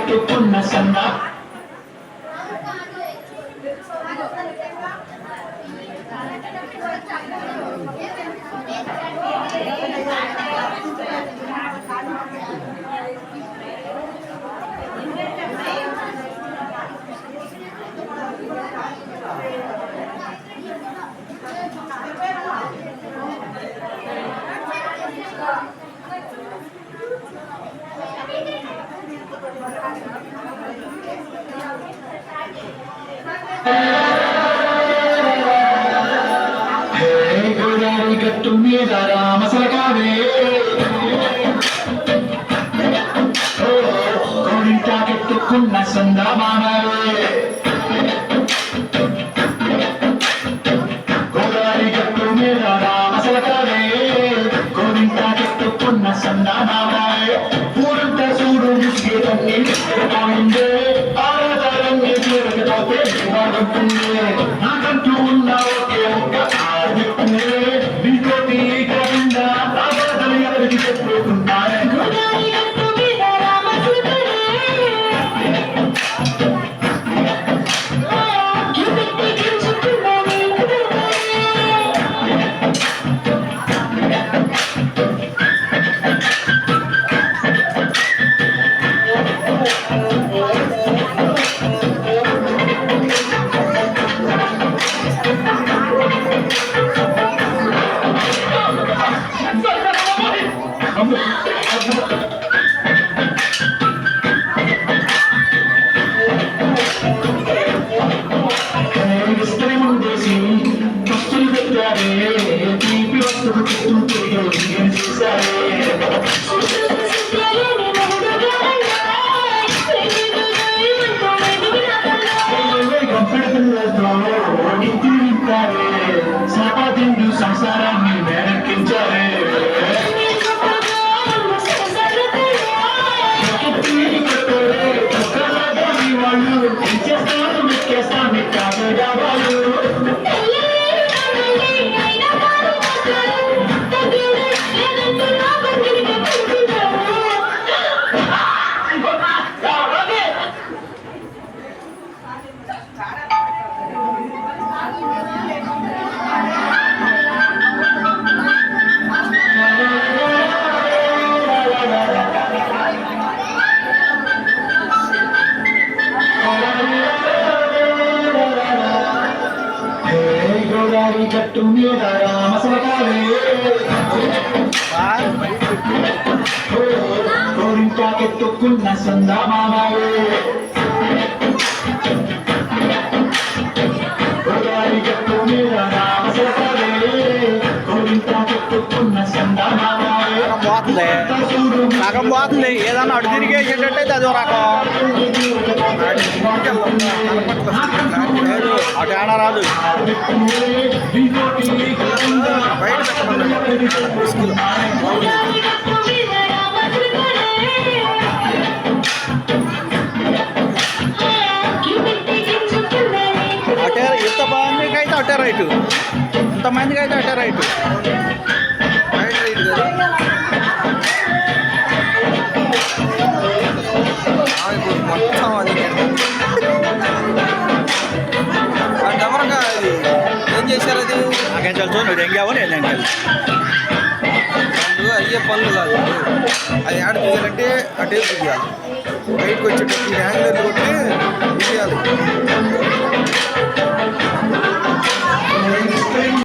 కెట్టుకున్న సన్నా గట్టు మీద రామసలకావే కోడింటా కెట్టుకున్న సందామానవే గోదావరి గట్టు మీద రామసలకావే కోడింటా కెట్టుకున్న సందామానవే పూరంత చూడు ముసిగే తన్ని పోయిందే ఆరాధారన్ని తీరకపోతే బాగుంటుంది నాకంటూ ఉన్న ఒకే ఒక్క ఆదిత్యే సంసారాన్ని వెనక్కించారే వాళ్ళు చేస్తాను మెక్కేస్తాను కాదు గట్టు మీద రామసలకావే కోరింటా కెట్టుకున్న సందామావే గోదావరి గట్టు మీద రామసలకావే కోరింటా కెట్టుకున్న సందామావే రకం పోతుంది ఏదన్నా అటు తిరిగి వేసేటట్టయితే అదో రకం అటు ఏడా రాదు బయట అటే ఇంతమందికి అయితే అటే రైటు ఇంతమందికి అయితే అటే రైటు రైట్ రైట్ కదా మొత్తం అది డమరగా అది ఏం చేశారు అది నాకేం తెలుసు నువ్వు ఎంగావని వెళ్ళండి అయ్యే పనులు కాదు అది ఆడ దిగాలంటే అటే దిగాలి బయటకు వచ్చేటప్పుడు హ్యాంగ్లర్లు కొట్టి